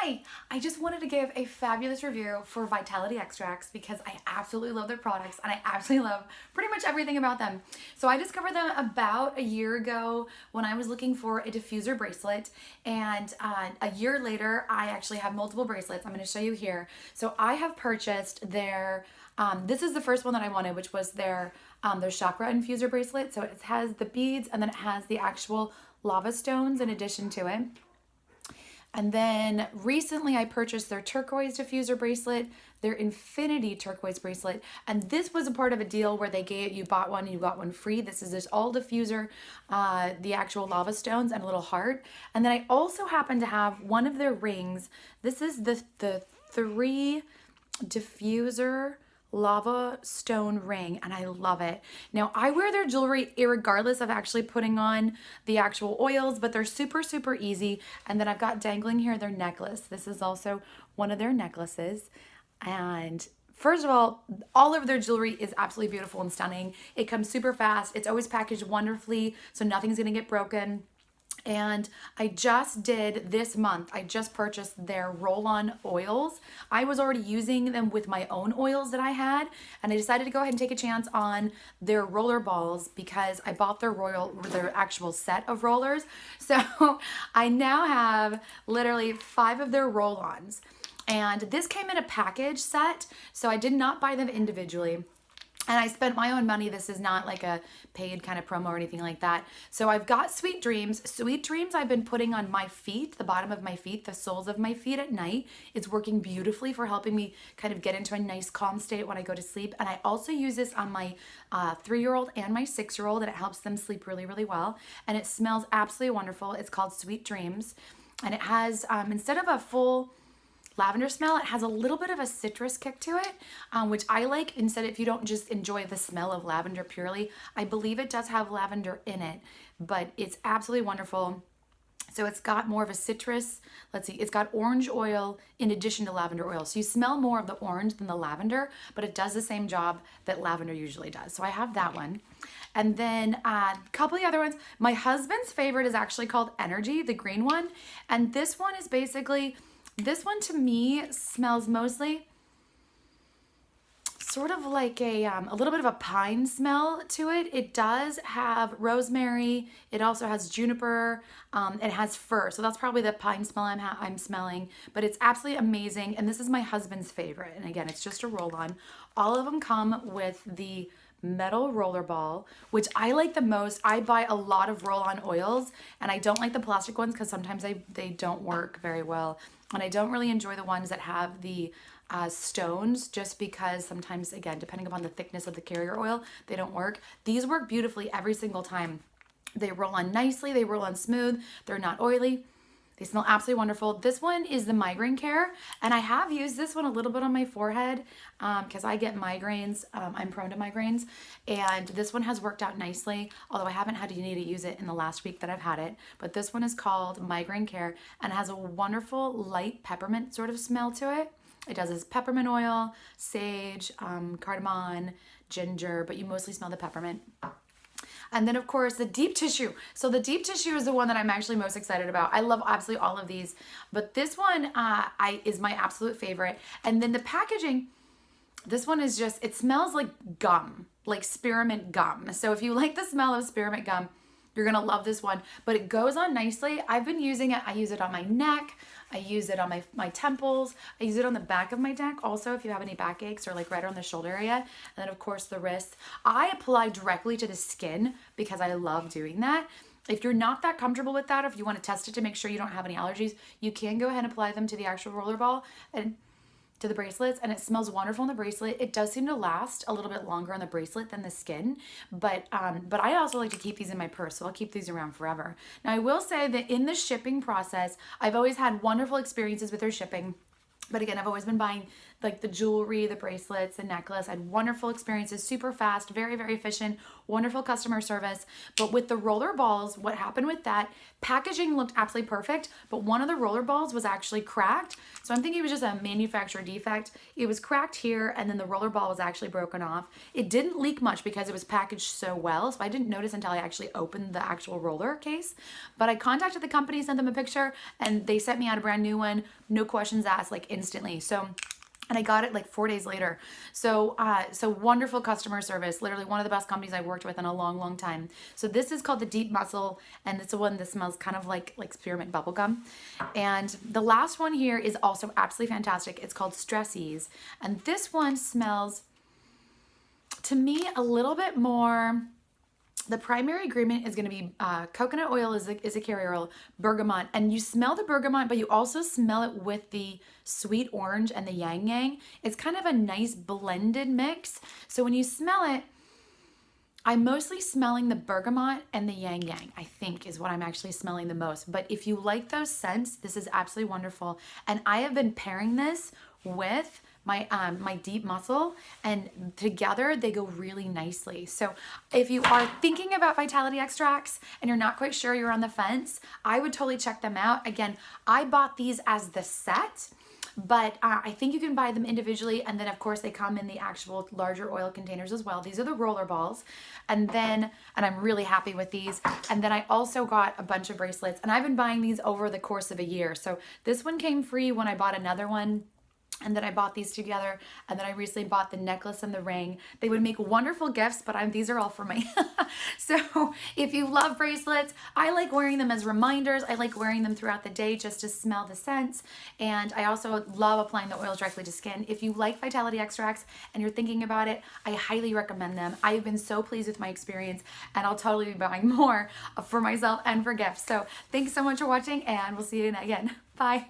Hi, I just wanted to give a fabulous review for Vitality Extracts because I absolutely love their products and I absolutely love pretty much everything about them. So I discovered them about a year ago when I was looking for a diffuser bracelet, and a year later I actually have multiple bracelets. I'm going to show you here. So I have purchased their, this is the first one that I wanted, which was their chakra infuser bracelet. So it has the beads and then it has the actual lava stones in addition to it. And then recently I purchased their turquoise diffuser bracelet, their infinity turquoise bracelet. And this was a part of a deal where you bought one and you got one free. This is just all diffuser, the actual lava stones and a little heart. And then I also happen to have one of their rings. This is the 3 diffuser lava stone ring, and I love it. Now I wear their jewelry irregardless of actually putting on the actual oils, but they're super easy. And then I've got dangling here their necklace. This is also one of their necklaces. And first of all of their jewelry is absolutely beautiful and stunning. It comes super fast. It's always packaged wonderfully, so nothing's gonna get broken. And I just did this month, I just purchased their roll-on oils. I was already using them with my own oils that I had, and I decided to go ahead and take a chance on their roller balls because I bought their actual set of rollers. So I now have literally 5 of their roll-ons. And this came in a package set, so I did not buy them individually. And I spent my own money. This is not like a paid kind of promo or anything like that. So I've got Sweet Dreams. Sweet Dreams I've been putting on my feet, the bottom of my feet, the soles of my feet at night. It's working beautifully for helping me kind of get into a nice calm state when I go to sleep. And I also use this on my 3-year-old and my 6-year-old, and it helps them sleep really well. And it smells absolutely wonderful. It's called Sweet Dreams. And it has, instead of a full lavender smell, it has a little bit of a citrus kick to it, which I like. Instead, if you don't just enjoy the smell of lavender purely, I believe it does have lavender in it, but it's absolutely wonderful. So it's got more of a citrus, let's see, it's got orange oil in addition to lavender oil. So you smell more of the orange than the lavender, but it does the same job that lavender usually does. So I have that one. And then a couple of the other ones. My husband's favorite is actually called Energy, the green one. And this one is basically, this one to me smells mostly sort of like a little bit of a pine smell to it. It does have rosemary. It also has juniper. It has fir. So that's probably the pine smell I'm smelling. But it's absolutely amazing. And this is my husband's favorite. And again, it's just a roll-on. All of them come with the metal roller ball, which I like the most. I buy a lot of roll-on oils, and I don't like the plastic ones because sometimes they don't work very well. And I don't really enjoy the ones that have the stones, just because sometimes, again, depending upon the thickness of the carrier oil, they don't work. These work beautifully every single time. They roll on nicely, they roll on smooth, they're not oily. They smell absolutely wonderful. This one is the migraine care, and I have used this one a little bit on my forehead because I get migraines. I'm prone to migraines, and this one has worked out nicely, although I haven't had to need to use it in the last week that I've had it. But this one is called Migraine Care, and it has a wonderful light peppermint sort of smell to it. It does this peppermint oil, sage, cardamom, ginger, but you mostly smell the peppermint. And then, of course, the deep tissue. So the deep tissue is the one that I'm actually most excited about. I love absolutely all of these, but this one is my absolute favorite. And then the packaging, this one is just, it smells like gum, like spearmint gum. So if you like the smell of spearmint gum, you're gonna love this one, but it goes on nicely. I've been using it. I use it on my neck. I use it on my temples. I use it on the back of my neck also if you have any backaches, or like right on the shoulder area. And then of course the wrist. I apply directly to the skin because I love doing that. If you're not that comfortable with that, or if you want to test it to make sure you don't have any allergies, you can go ahead and apply them to the actual roller ball and to the bracelets, and it smells wonderful in the bracelet. It does seem to last a little bit longer on the bracelet than the skin, but I also like to keep these in my purse, so I'll keep these around forever. Now I will say that in the shipping process, I've always had wonderful experiences with their shipping. But again, I've always been buying like the jewelry, the bracelets, the necklace. I had wonderful experiences, super fast, very, very efficient, wonderful customer service. But with the roller balls, what happened with that, packaging looked absolutely perfect, but one of the roller balls was actually cracked. So I'm thinking it was just a manufacturer defect. It was cracked here, and then the roller ball was actually broken off. It didn't leak much because it was packaged so well, so I didn't notice until I actually opened the actual roller case. But I contacted the company, sent them a picture, and they sent me out a brand new one, no questions asked, like instantly. So, and I got it like 4 days later. So, so wonderful customer service. Literally one of the best companies I've worked with in a long, long time. So this is called the Deep Muscle, and it's the one that smells kind of like spearmint bubblegum. And the last one here is also absolutely fantastic. It's called Stress Ease, and this one smells, to me, a little bit more. The primary ingredient is going to be coconut oil is a carrier oil, bergamot, and you smell the bergamot, but you also smell it with the sweet orange and the yang yang. It's kind of a nice blended mix. So when you smell it, I'm mostly smelling the bergamot and the yang yang, I think is what I'm actually smelling the most. But if you like those scents, this is absolutely wonderful. And I have been pairing this with my Deep Muscle, and together they go really nicely. So if you are thinking about vitality extracts and you're not quite sure, you're on the fence, I would totally check them out. Again, I bought these as the set, but I think you can buy them individually, and then of course they come in the actual larger oil containers as well. These are the roller balls, and I'm really happy with these. And then I also got a bunch of bracelets, and I've been buying these over the course of a year. So this one came free when I bought another one, and then I bought these together, and then I recently bought the necklace and the ring. They would make wonderful gifts, but these are all for me. So if you love bracelets, I like wearing them as reminders. I like wearing them throughout the day just to smell the scents. And I also love applying the oils directly to skin. If you like vitality extracts and you're thinking about it, I highly recommend them. I've been so pleased with my experience, and I'll totally be buying more for myself and for gifts. So thanks so much for watching, and we'll see you again. Bye.